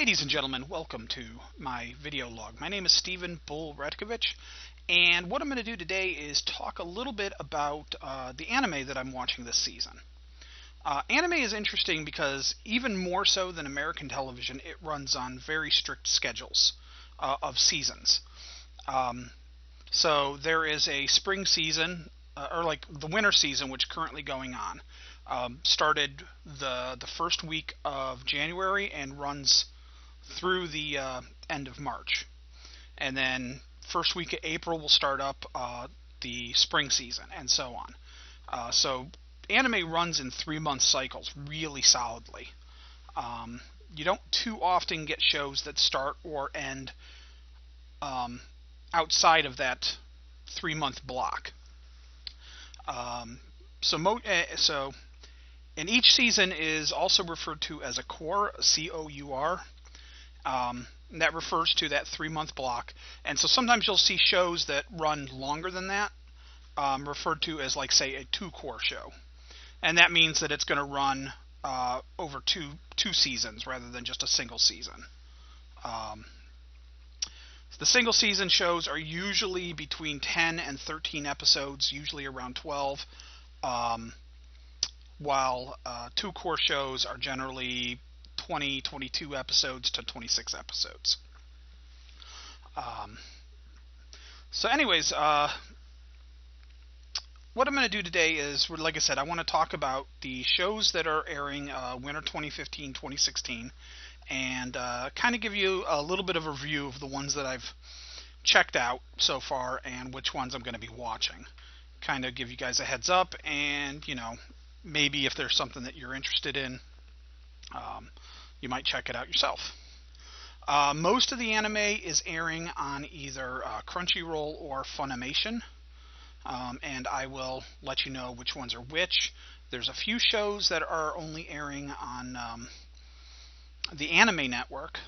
Ladies and gentlemen, welcome to my video log. My name is Stephen Bulldrek, and what I'm going to do today is talk a little bit about the anime that I'm watching this season. Anime is interesting because even more so than American television, it runs on very strict schedules of seasons. So there is a spring season, or like the winter season, which is currently going on. Started the first week of January and runs through the end of March. And then first week of April will start up the spring season, and so on. So anime runs in 3-month cycles really solidly. You don't too often get shows that start or end outside of that 3-month block. And each season is also referred to as a cour, C-O-U-R. That refers to that 3-month block. And so sometimes you'll see shows that run longer than that, referred to as, like, say, a 2-cour show. And that means that it's going to run over two seasons rather than just a single season. The single season shows are usually between 10 and 13 episodes, usually around 12. While 2-cour shows are generally 22 episodes to 26 episodes. So anyways, what I'm going to do today is, like I said, I want to talk about the shows that are airing winter 2015-2016, and kind of give you a little bit of a review of the ones that I've checked out so far and which ones I'm going to be watching. Kind of give you guys a heads up, and, you know, maybe if there's something that you're interested in, you might check it out yourself. Most of the anime is airing on either Crunchyroll or Funimation, and I will let you know which ones are which. There's a few shows that are only airing on the Anime Network,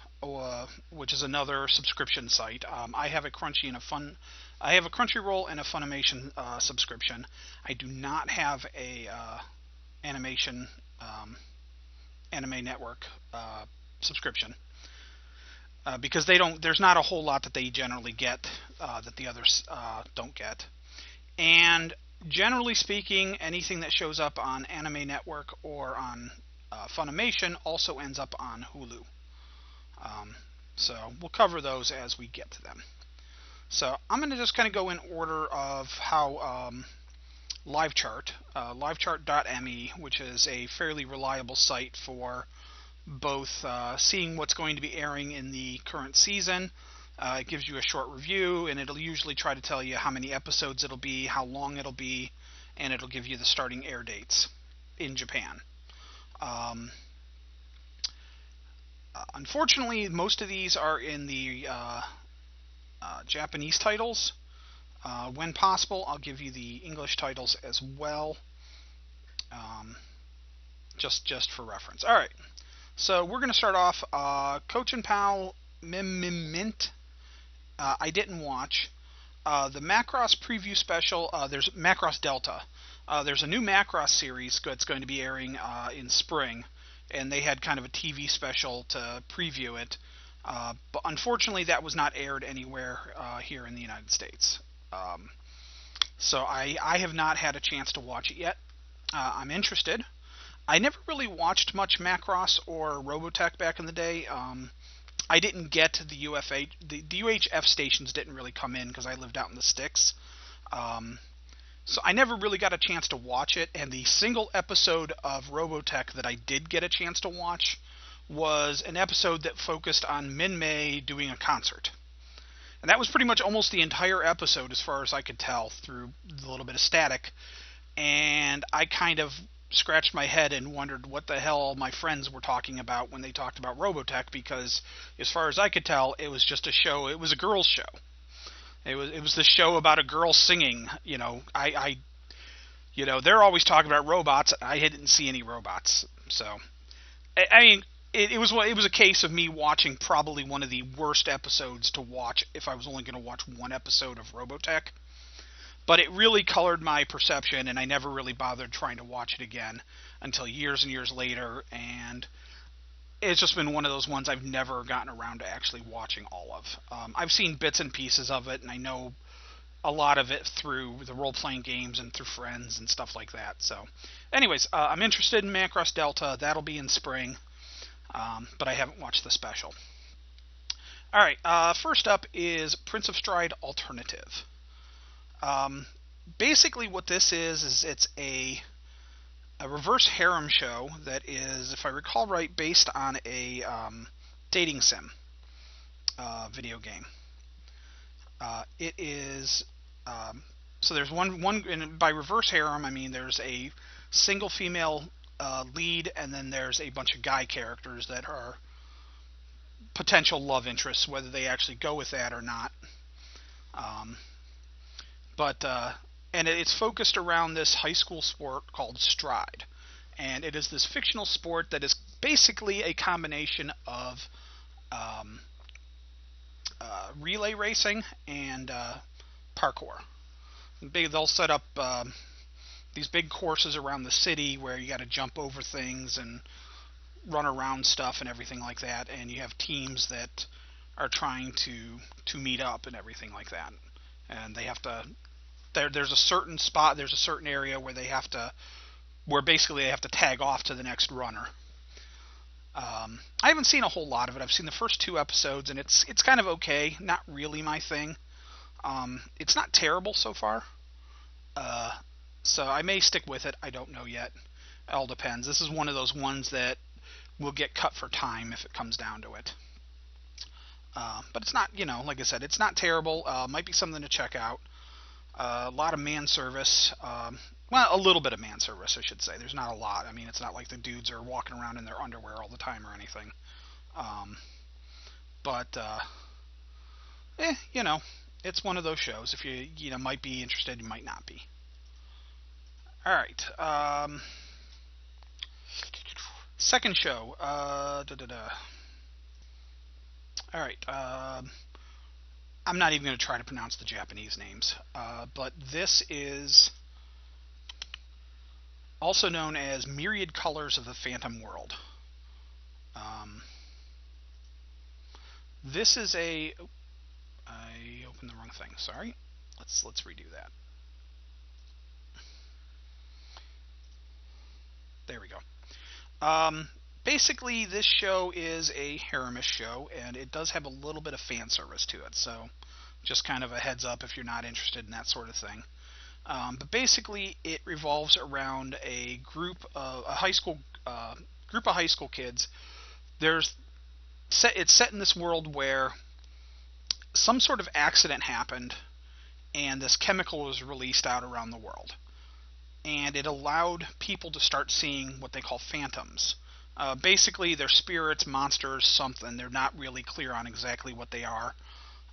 which is another subscription site. I have a Crunchyroll and a Funimation subscription. I do not have a Anime Network subscription because there's not a whole lot that they generally get that the others don't get. And generally speaking, anything that shows up on Anime Network or on Funimation also ends up on Hulu. So we'll cover those as we get to them. So I'm going to just kind of go in order of how LiveChart, livechart.me, which is a fairly reliable site for both seeing what's going to be airing in the current season. It gives you a short review, and it'll usually try to tell you how many episodes it'll be, how long it'll be, and it'll give you the starting air dates in Japan. Unfortunately, most of these are in the Japanese titles. When possible, I'll give you the English titles as well, just for reference. All right, so we're going to start off Coach and Pal Mint. I didn't watch the Macross preview special. There's Macross Delta. There's a new Macross series that's going to be airing in spring, and they had kind of a TV special to preview it. But unfortunately, that was not aired anywhere here in the United States. So I have not had a chance to watch it yet. I'm interested. I never really watched much Macross or Robotech back in the day. I didn't get the UFH. The UHF stations didn't really come in because I lived out in the sticks. So I never really got a chance to watch it. And the single episode of Robotech that I did get a chance to watch was an episode that focused on Min-Mei doing a concert. And that was pretty much almost the entire episode as far as I could tell through a little bit of static. And I kind of scratched my head and wondered what the hell my friends were talking about when they talked about Robotech, because as far as I could tell, it was just a show. It was a girls' show. It was the show about a girl singing. You know, they're always talking about robots. I didn't see any robots. So, I mean, it was a case of me watching probably one of the worst episodes to watch if I was only going to watch one episode of Robotech. But it really colored my perception, and I never really bothered trying to watch it again until years and years later. And it's just been one of those ones I've never gotten around to actually watching all of. I've seen bits and pieces of it, and I know a lot of it through the role-playing games and through friends and stuff like that. So, anyways, I'm interested in Macross Delta. That'll be in spring, but I haven't watched the special. All right, first up is Prince of Stride Alternative. Um, Basically, what this is it's a reverse harem show that is, if I recall right, based on a dating sim video game. It is so there's one, and by reverse harem I mean there's a single female lead, and then there's a bunch of guy characters that are potential love interests, whether they actually go with that or not. Um, but and it's focused around this high school sport called Stride, and it is this fictional sport that is basically a combination of um, relay racing and parkour. They'll set up these big courses around the city where you got to jump over things and run around stuff and everything like that, and you have teams that are trying to meet up and everything like that, and they have to. There's a certain spot, there's a certain area where where basically they have to tag off to the next runner. I haven't seen a whole lot of it. I've seen the first 2 episodes, and it's kind of okay. Not really my thing. It's not terrible so far. So I may stick with it. I don't know yet. It all depends. This is one of those ones that will get cut for time if it comes down to it. But it's not, like I said, it's not terrible. Might be something to check out. A lot of man service. Well, a little bit of man service, I should say. There's not a lot. I mean, it's not like the dudes are walking around in their underwear all the time or anything. But it's one of those shows. If you might be interested, you might not be. All right. Second show. All right. I'm not even going to try to pronounce the Japanese names, but this is also known as Myriad Colors of the Phantom World. This is I opened the wrong thing. Sorry. Let's redo that. There we go. Basically, this show is a haremish show, and it does have a little bit of fan service to it, so just kind of a heads up if you're not interested in that sort of thing. But basically, it revolves around a high school kids. It's set in this world where some sort of accident happened, and this chemical was released out around the world, and it allowed people to start seeing what they call phantoms. Basically, they're spirits, monsters, something. They're not really clear on exactly what they are.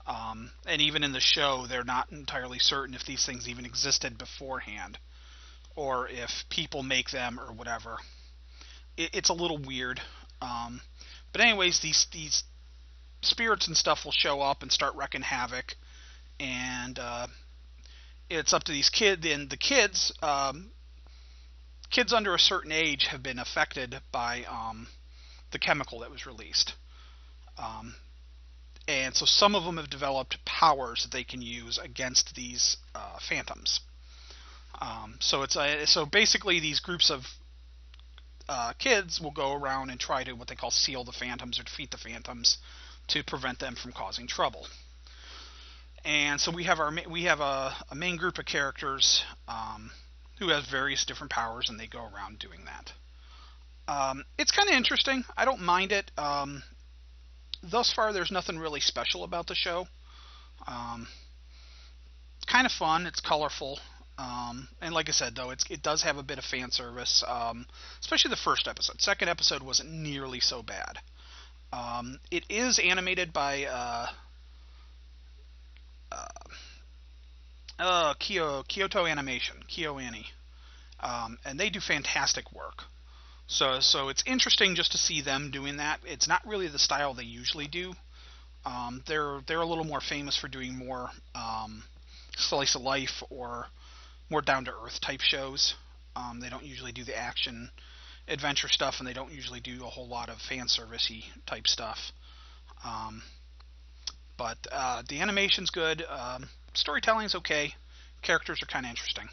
And even in the show, they're not entirely certain if these things even existed beforehand, or if people make them or whatever. It's a little weird. But anyways, these spirits and stuff will show up and start wrecking havoc. And it's up to these kids. And the kids under a certain age have been affected by the chemical that was released. And so some of them have developed powers that they can use against these phantoms. So basically these groups of kids will go around and try to what they call seal the phantoms or defeat the phantoms to prevent them from causing trouble. And so we have a main group of characters who has various different powers, and they go around doing that. It's kind of interesting. I don't mind it. Thus far, there's nothing really special about the show. It's kind of fun. It's colorful. And like I said, though, it does have a bit of fan service, especially the first episode. Second episode wasn't nearly so bad. It is animated by Kyoto Animation, KyoAni, and they do fantastic work. So it's interesting just to see them doing that. It's not really the style they usually do. They're a little more famous for doing more slice of life or more down to earth type shows. They don't usually do the action adventure stuff, and they don't usually do a whole lot of fan servicey type stuff. Um, but the animation's good. Storytelling's okay. Characters are kind of interesting.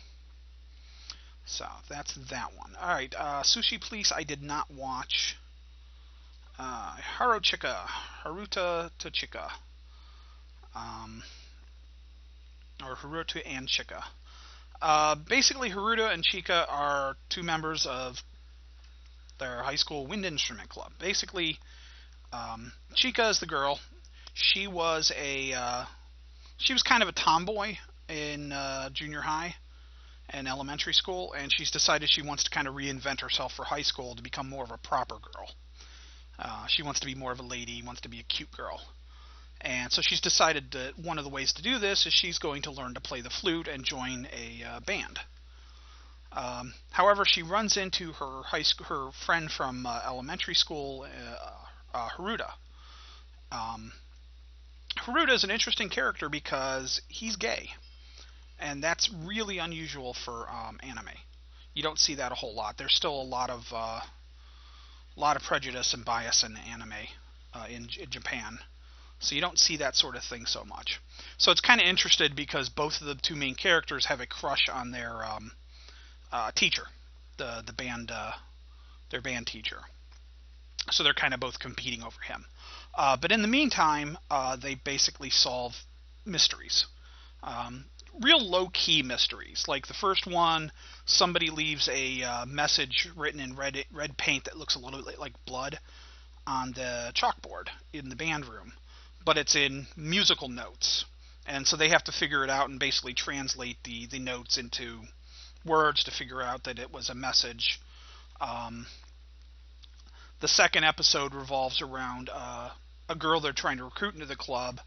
So that's that one. All right, Shisui Police I did not watch. Haruta to Chika, or Haruta and Chika. Basically, Haruta and Chika are two members of their high school wind instrument club. Basically, Chika is the girl. She was kind of a tomboy in junior high and elementary school, and she's decided she wants to kind of reinvent herself for high school to become more of a proper girl. She wants to be more of a lady, wants to be a cute girl. And so she's decided that one of the ways to do this is she's going to learn to play the flute and join a band. However, she runs into her friend from elementary school, Haruta. Haruta is an interesting character because he's gay, and that's really unusual for anime. You don't see that a whole lot. There's still a lot of prejudice and bias in anime in Japan, so you don't see that sort of thing so much. So it's kind of interesting because both of the two main characters have a crush on their teacher, the band, their band teacher. So they're kind of both competing over him. But in the meantime, they basically solve mysteries. Real low-key mysteries. Like the first one, somebody leaves a message written in red paint that looks a little bit like blood on the chalkboard in the band room. But it's in musical notes. And so they have to figure it out and basically translate the notes into words to figure out that it was a message. The second episode revolves around a girl they're trying to recruit into the club,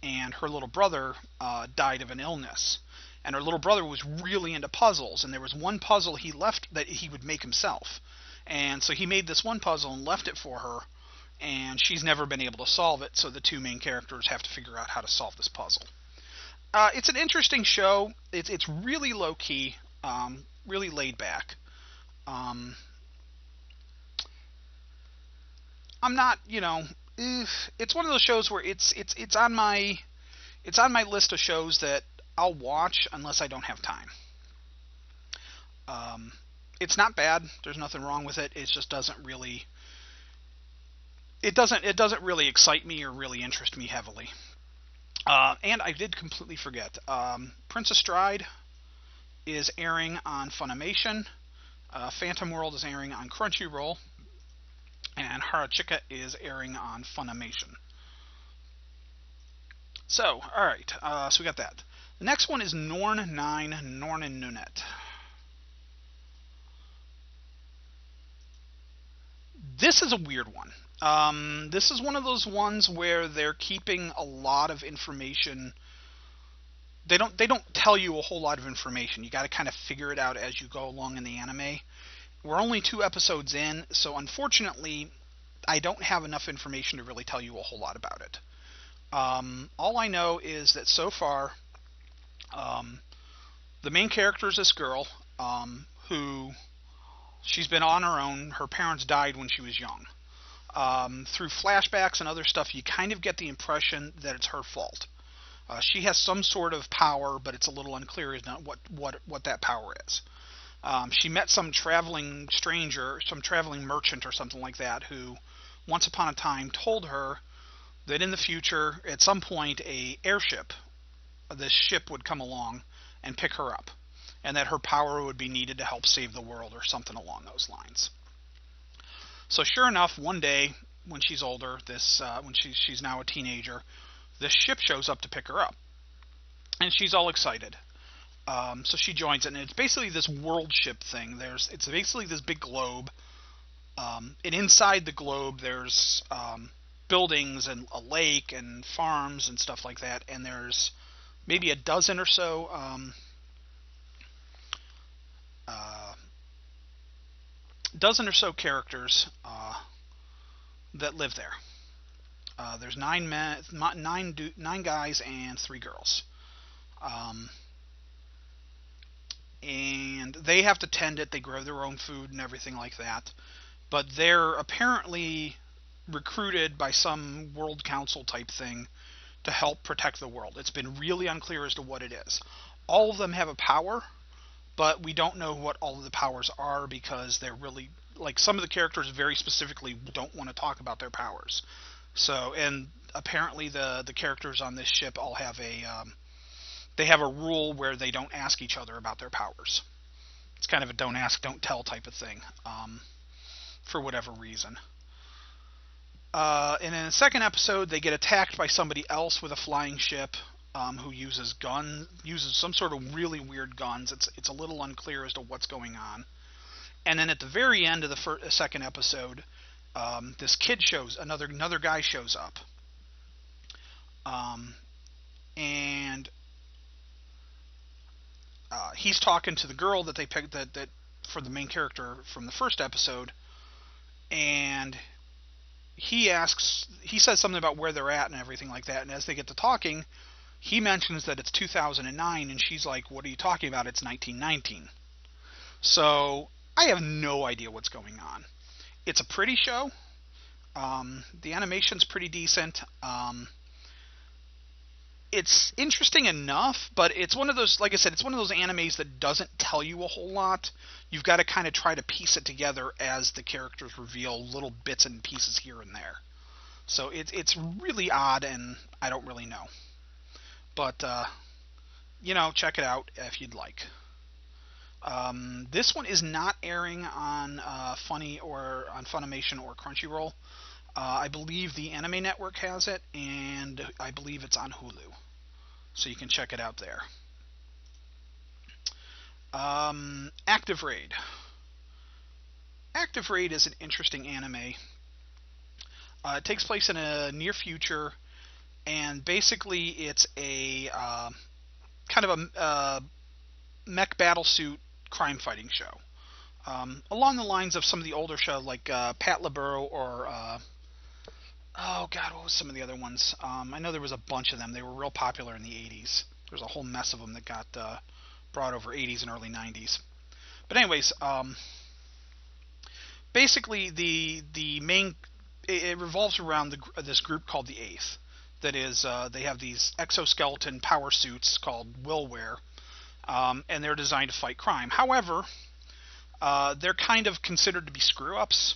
and her little brother died of an illness. And her little brother was really into puzzles, and there was one puzzle he left that he would make himself. And so he made this one puzzle and left it for her, and she's never been able to solve it, so the two main characters have to figure out how to solve this puzzle. It's an interesting show. It's really low-key, really laid back. I'm not, it's one of those shows where it's on my list of shows that I'll watch unless I don't have time. It's not bad. There's nothing wrong with it. It just doesn't really excite me or really interest me heavily. And I did completely forget. Princess Stride is airing on Funimation. Phantom World is airing on Crunchyroll. And Haruchika is airing on Funimation. So, alright, so we got that. The next one is Norn 9, Norn and Nunette. This is a weird one. This is one of those ones where they're keeping a lot of information. They don't tell you a whole lot of information. You got to kind of figure it out as you go along in the anime. We're only 2 episodes in, so unfortunately, I don't have enough information to really tell you a whole lot about it. All I know is that so far, the main character is this girl, who she's been on her own. Her parents died when she was young. Through flashbacks and other stuff, you kind of get the impression that it's her fault. She has some sort of power, but it's a little unclear as to what that power is. She met some traveling stranger, some traveling merchant or something like that, who once upon a time told her that in the future, at some point, this ship would come along and pick her up, and that her power would be needed to help save the world or something along those lines. So sure enough, one day when she's older, when she's now a teenager, this ship shows up to pick her up, and she's all excited. So she joins it, and it's basically this world ship thing. It's basically this big globe, and inside the globe there's buildings and a lake and farms and stuff like that, and there's maybe a dozen or so characters that live there. There's 9 guys and 3 girls. and they have to tend it. They grow their own food and everything like that. But they're apparently recruited by some World Council type thing to help protect the world. It's been really unclear as to what it is. All of them have a power, but we don't know what all of the powers are because they're really, like, some of the characters very specifically don't want to talk about their powers. So, and apparently the characters on this ship all have they have a rule where they don't ask each other about their powers. It's kind of a don't ask, don't tell type of thing, for whatever reason. And in the second episode, they get attacked by somebody else with a flying ship, who uses some sort of really weird guns. It's a little unclear as to what's going on. And then at the very end of the second episode, this kid another guy shows up, and he's talking to the girl that they picked that for the main character from the first episode, and he says something about where they're at and everything like that. And as they get to talking, he mentions that it's 2009, and she's like, "What are you talking about? It's 1919." So I have no idea what's going on. It's a pretty show. The animation's pretty decent. It's interesting enough, but it's one of those, like I said, it's one of those animes that doesn't tell you a whole lot. You've got to kind of try to piece it together as the characters reveal little bits and pieces here and there. So it's really odd, and I don't really know. But, check it out if you'd like. This one is not airing on Funny or on Funimation or Crunchyroll. I believe the Anime Network has it, and I believe it's on Hulu. So you can check it out there. Active Raid. Active Raid is an interesting anime. It takes place in a near future, and basically it's a kind of a mech battlesuit crime fighting show. Along the lines of some of the older shows like Pat LeBeau or what was some of the other ones? I know there was a bunch of them. They were real popular in the 80s. There was a whole mess of them that got brought over 80s and early 90s. But anyways, basically the main, it revolves around this group called the Eighth. That is, they have these exoskeleton power suits called Willware, and they're designed to fight crime. However, they're kind of considered to be screw-ups.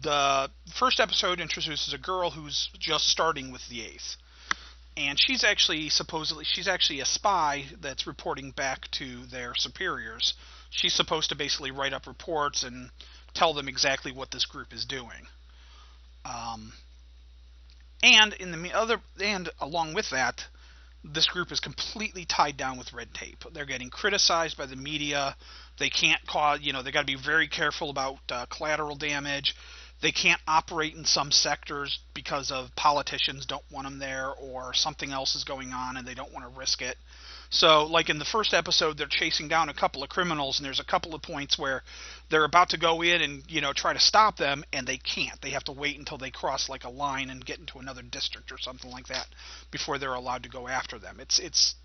The first episode introduces a girl who's just starting with the Eighth, and she's actually a spy that's reporting back to their superiors. She's supposed to basically write up reports and tell them exactly what this group is doing. And along with that, this group is completely tied down with red tape. They're getting criticized by the media. They can't they got to be very careful about collateral damage. They can't operate in some sectors because of politicians don't want them there, or something else is going on and they don't want to risk it. So, like in the first episode, they're chasing down a couple of criminals, and there's a couple of points where they're about to go in and, try to stop them, and they can't. They have to wait until they cross like a line and get into another district or something like that before they're allowed to go after them. It's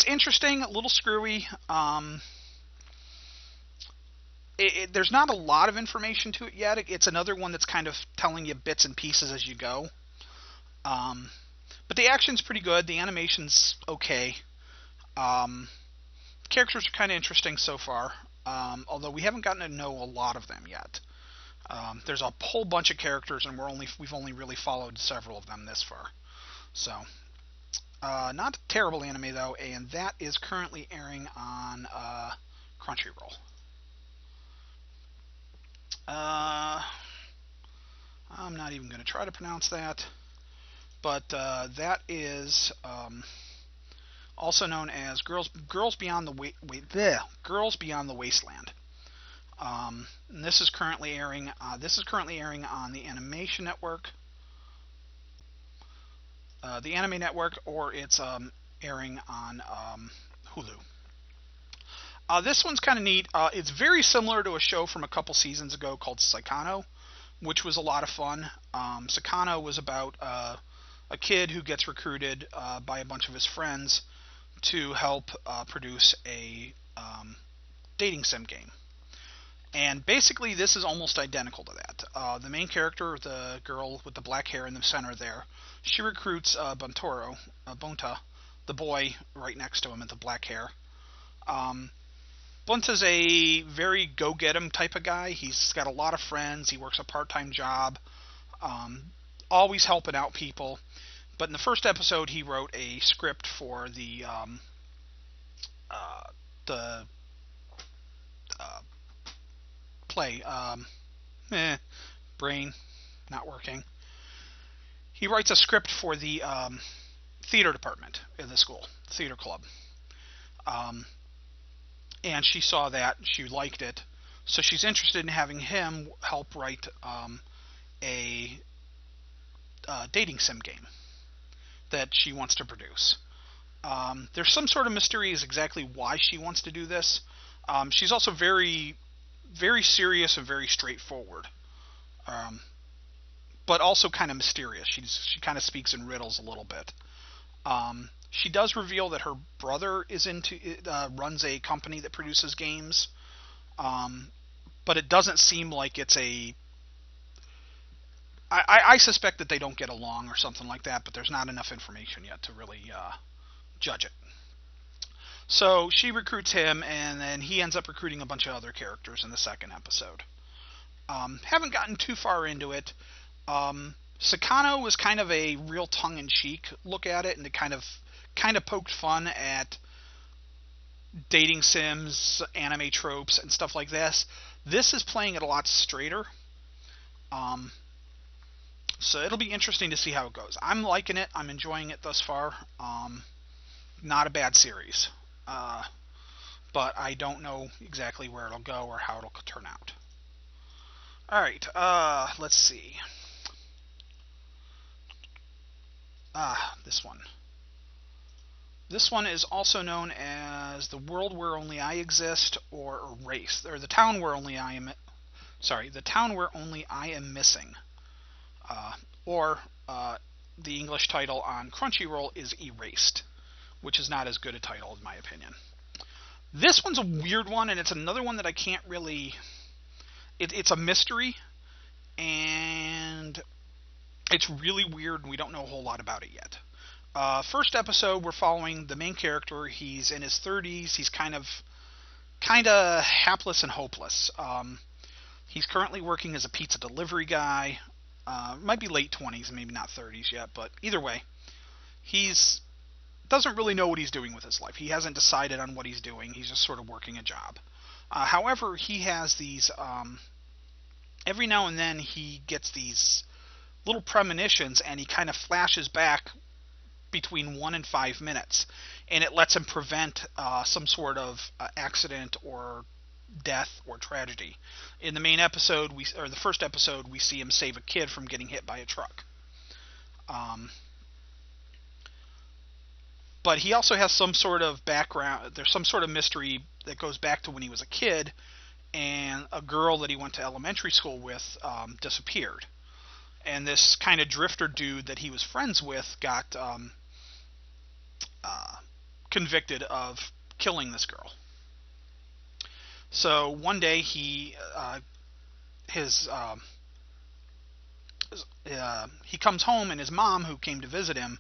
interesting, a little screwy. There's not a lot of information to it yet. It's another one that's kind of telling you bits and pieces as you go. But the action's pretty good. The animation's okay. Characters are kind of interesting so far, although we haven't gotten to know a lot of them yet. There's a whole bunch of characters, and we've only really followed several of them this far. So, not a terrible anime though, and that is currently airing on Crunchyroll. I'm not even going to try to pronounce that, but that is also known as Girls Beyond the Wasteland. And this is currently airing. On the Animation Network, the Anime Network, or it's airing on Hulu. This one's kind of neat. It's very similar to a show from a couple seasons ago called Saikano, which was a lot of fun. Saikano was about a kid who gets recruited by a bunch of his friends to help produce a dating sim game. And basically, this is almost identical to that. The main character, the girl with the black hair in the center there, she recruits Bonta, the boy right next to him with the black hair. Bonta's a very go-get-him type of guy. He's got a lot of friends. He works a part-time job, always helping out people. But in the first episode, he wrote a script for the play. Brain not working. He writes a script for the theater department in the school, theater club. And she saw that, she liked it, so she's interested in having him help write a dating sim game that she wants to produce. There's some sort of mystery as exactly why she wants to do this. She's also very, very serious and very straightforward, but also kind of mysterious. She kind of speaks in riddles a little bit. She does reveal that her brother is runs a company that produces games, but it doesn't seem like it's a. I suspect that they don't get along or something like that, but there's not enough information yet to really judge it. So she recruits him, and then he ends up recruiting a bunch of other characters in the second episode. Haven't gotten too far into it. Sakano was kind of a real tongue-in-cheek look at it, and it kind of poked fun at dating sims, anime tropes, and stuff like this. This is playing it a lot straighter. So it'll be interesting to see how it goes. I'm liking it. I'm enjoying it thus far. Not a bad series. But I don't know exactly where it'll go or how it'll turn out. Alright, let's see. This one. This one is also known as The World Where Only I Exist, or Erased, or The Town Where Only I Am... The Town Where Only I Am Missing. Or the English title on Crunchyroll is Erased, which is not as good a title in my opinion. This one's a weird one, and it's another one that I can't really... It's a mystery, and it's really weird, and we don't know a whole lot about it yet. First episode, we're following the main character. He's in his 30s. He's kind of hapless and hopeless. He's currently working as a pizza delivery guy. Might be late 20s, maybe not 30s yet, but either way, he's doesn't really know what he's doing with his life. He hasn't decided on what he's doing. He's just sort of working a job. However, he has these... every now and then he gets these little premonitions, and he kind of flashes back between 1 and 5 minutes, and it lets him prevent some sort of accident or death or tragedy. In the main episode, the first episode, we see him save a kid from getting hit by a truck. But he also has some sort of background. There's some sort of mystery that goes back to when he was a kid, and a girl that he went to elementary school with disappeared. And this kind of drifter dude that he was friends with got convicted of killing this girl. So one day he comes home, and his mom, who came to visit him,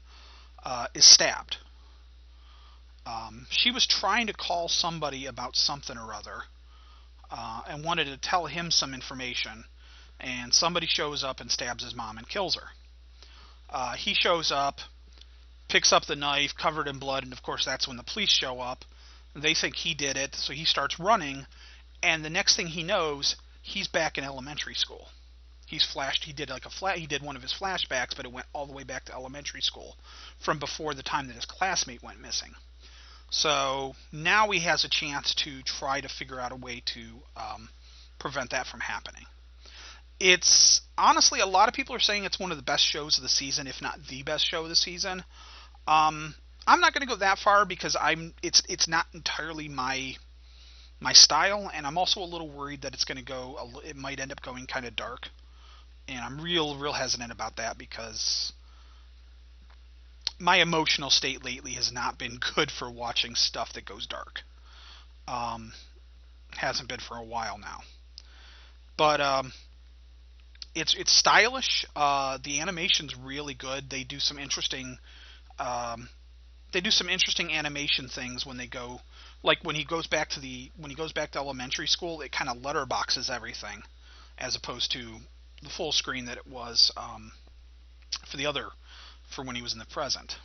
is stabbed. She was trying to call somebody about something or other, and wanted to tell him some information, and somebody shows up and stabs his mom and kills her. He shows up, picks up the knife covered in blood, and of course that's when the police show up. They think he did it, so he starts running, and the next thing he knows, he's back in elementary school. He did one of his flashbacks, but it went all the way back to elementary school from before the time that his classmate went missing. So now he has a chance to try to figure out a way to prevent that from happening. It's honestly, a lot of people are saying it's one of the best shows of the season, if not the best show of the season. I'm not going to go that far because it's not entirely my style, and I'm also a little worried that it might end up going kind of dark, and I'm real hesitant about that because my emotional state lately has not been good for watching stuff that goes dark. Um, hasn't been for a while now. But it's stylish. The animation's really good. Um, they do some interesting animation things when they go, like when he goes back to elementary school. It kind of letterboxes everything, as opposed to the full screen that it was for the other for when he was in the present.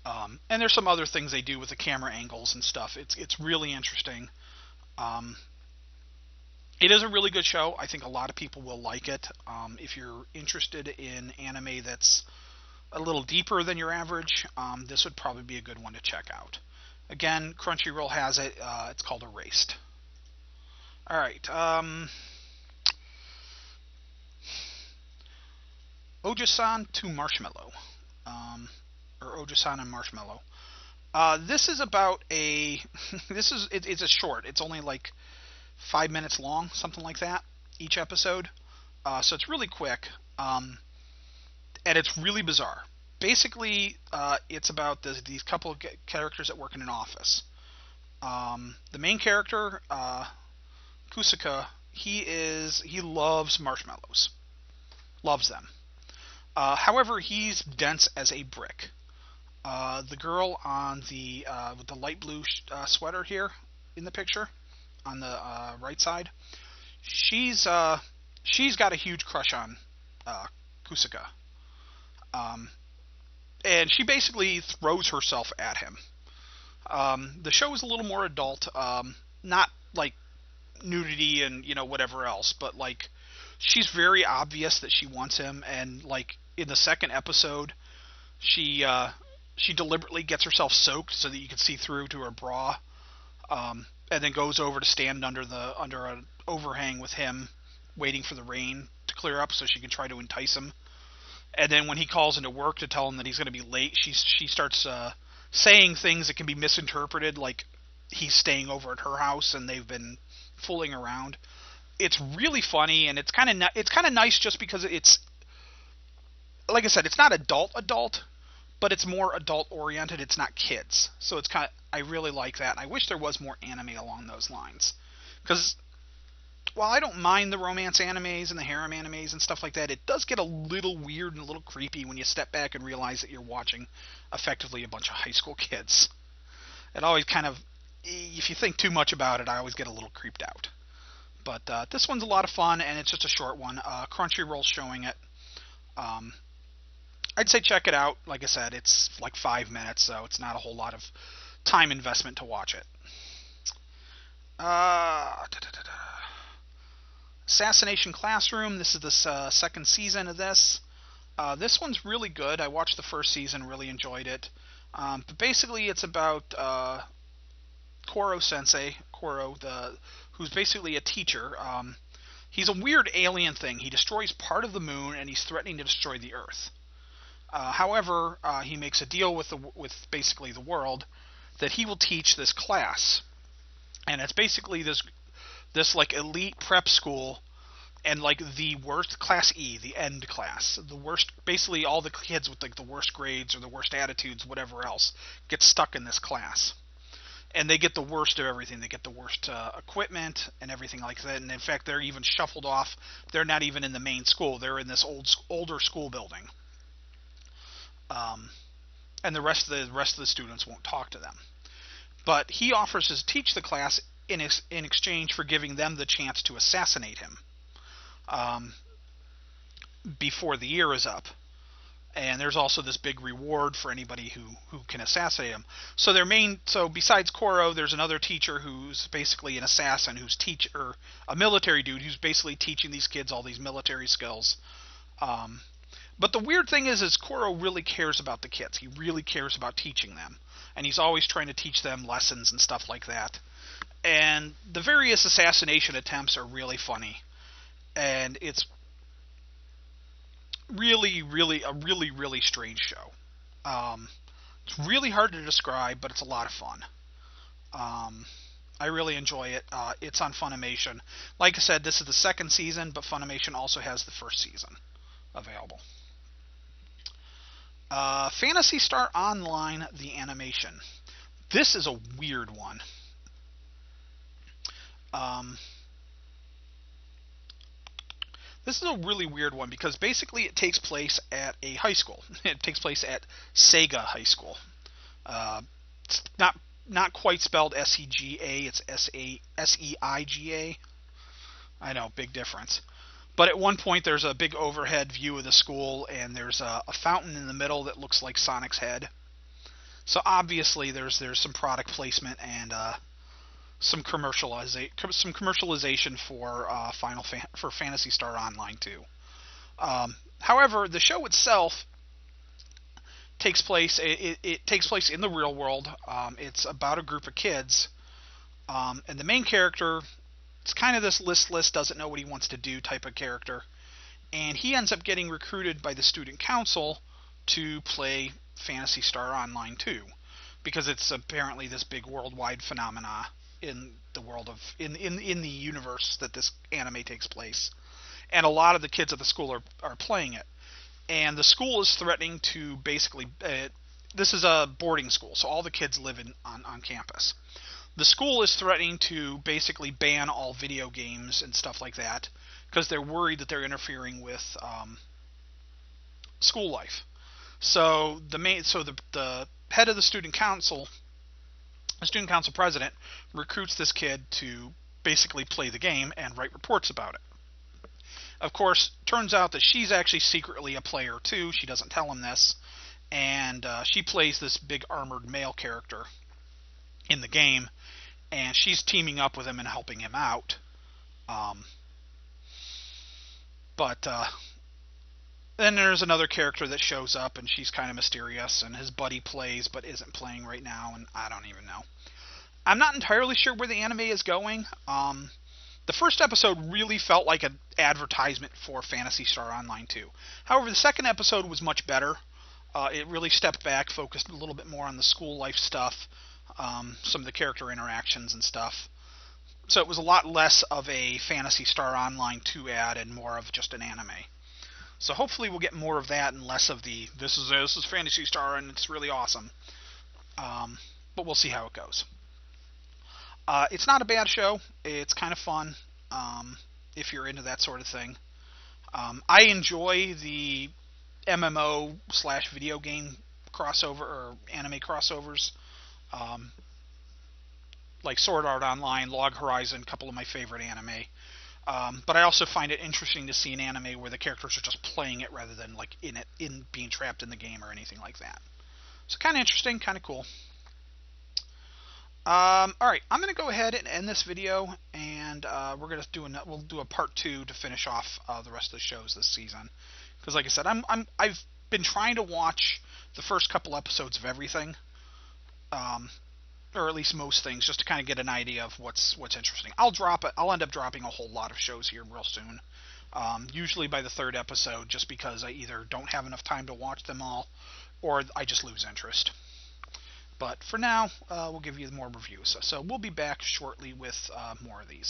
And there's some other things they do with the camera angles and stuff. It's really interesting. Um, it is a really good show. I think a lot of people will like it. If you're interested in anime that's a little deeper than your average, this would probably be a good one to check out. Again, Crunchyroll has it. It's called Erased. All right. Ojisan to Marshmallow. Um, or Ojisan and Marshmallow. This is about a. It's a short. It's only like 5 minutes long, something like that, each episode. So it's really quick, and it's really bizarre. Basically, it's about these couple of characters that work in an office. The main character, Kusaka, he loves marshmallows, loves them. However, he's dense as a brick. The girl on the with the light blue sweater here in the picture on the right side, she's she's got a huge crush on Kusaka, um, and she basically throws herself at him. The show is a little more adult, not like nudity and whatever else, but like she's very obvious that she wants him, and like in the second episode, she she deliberately gets herself soaked so that you can see through to her bra, and then goes over to stand under an overhang with him, waiting for the rain to clear up so she can try to entice him. And then when he calls into work to tell him that he's going to be late, she starts saying things that can be misinterpreted, like he's staying over at her house and they've been fooling around. It's really funny, and it's kind of nice just because it's, like I said, it's not adult, but it's more adult oriented. It's not kids, so it's I really like that. I wish there was more anime along those lines, because while I don't mind the romance animes and the harem animes and stuff like that, it does get a little weird and a little creepy when you step back and realize that you're watching effectively a bunch of high school kids. It always kind of, if you think too much about it, I always get a little creeped out. But this one's a lot of fun, and it's just a short one. Crunchyroll's showing it. Um, I'd say check it out. Like I said, it's like 5 minutes, so it's not a whole lot of time investment to watch it. Assassination Classroom. This is the second season of this. This one's really good. I watched the first season, really enjoyed it. But basically, it's about Koro Sensei, who's basically a teacher. He's a weird alien thing. He destroys part of the moon, and he's threatening to destroy the Earth. However, he makes a deal with basically the world that he will teach this class, and it's basically this like elite prep school, and like the worst class E, the end class, the worst. Basically, all the kids with like the worst grades or the worst attitudes, whatever else, get stuck in this class, and they get the worst of everything. They get the worst equipment and everything like that. And in fact, they're even shuffled off. They're not even in the main school. They're in this older school building. And the rest of the students won't talk to them. But he offers to teach the class in exchange for giving them the chance to assassinate him before the year is up. And there's also this big reward for anybody who can assassinate him. So besides Koro, there's another teacher who's basically an assassin, a military dude who's basically teaching these kids all these military skills. But the weird thing is Koro really cares about the kids. He really cares about teaching them. And he's always trying to teach them lessons and stuff like that. And the various assassination attempts are really funny. And it's really, really, a really, really strange show. It's really hard to describe, but it's a lot of fun. I really enjoy it. It's on Funimation. Like I said, this is the second season, but Funimation also has the first season available. Phantasy Star Online, the animation. This is a weird one. This is a really weird one because basically it takes place at a high school. It takes place at Sega High School. It's not quite spelled S-E-G-A. It's S-E-I-G-A. I know, big difference. But at one point, there's a big overhead view of the school, and there's a fountain in the middle that looks like Sonic's head. So obviously, there's some product placement and some commercialization for for Phantasy Star Online 2. However, the show itself takes place. It takes place in the real world. It's about a group of kids, and the main character. It's kind of this listless, doesn't know what he wants to do type of character. And he ends up getting recruited by the student council to play Phantasy Star Online 2. Because it's apparently this big worldwide phenomena in the world of in the universe that this anime takes place. And a lot of the kids at the school are playing it. And the school is threatening to basically this is a boarding school, so all the kids live on campus. The school is threatening to basically ban all video games and stuff like that because they're worried that they're interfering with school life. So the head of the student council president, recruits this kid to basically play the game and write reports about it. Of course, turns out that she's actually secretly a player too. She doesn't tell him this, and she plays this big armored male character in the game, and she's teaming up with him and helping him out. But then there's another character that shows up, and she's kind of mysterious, and his buddy plays but isn't playing right now, and I don't even know. I'm not entirely sure where the anime is going. The first episode really felt like an advertisement for Phantasy Star Online 2. However, the second episode was much better. It really stepped back, focused a little bit more on the school life stuff, some of the character interactions and stuff. So it was a lot less of a Phantasy Star Online 2 ad and more of just an anime. So hopefully we'll get more of that and less of the this is Phantasy Star and it's really awesome. But we'll see how it goes. It's not a bad show. It's kind of fun if you're into that sort of thing. I enjoy the MMO/video game crossover or anime crossovers, like Sword Art Online, Log Horizon, a couple of my favorite anime. But I also find it interesting to see an anime where the characters are just playing it rather than like in being trapped in the game or anything like that. So kind of interesting, kind of cool. Alright, I'm going to go ahead and end this video, and we're going to we'll do a part 2 to finish off the rest of the shows this season. Because like I said, I've been trying to watch the first couple episodes of everything, or at least most things, just to kind of get an idea of what's interesting. I'll end up dropping a whole lot of shows here real soon. Usually by the third episode, just because I either don't have enough time to watch them all, or I just lose interest. But for now, we'll give you more reviews. So we'll be back shortly with more of these.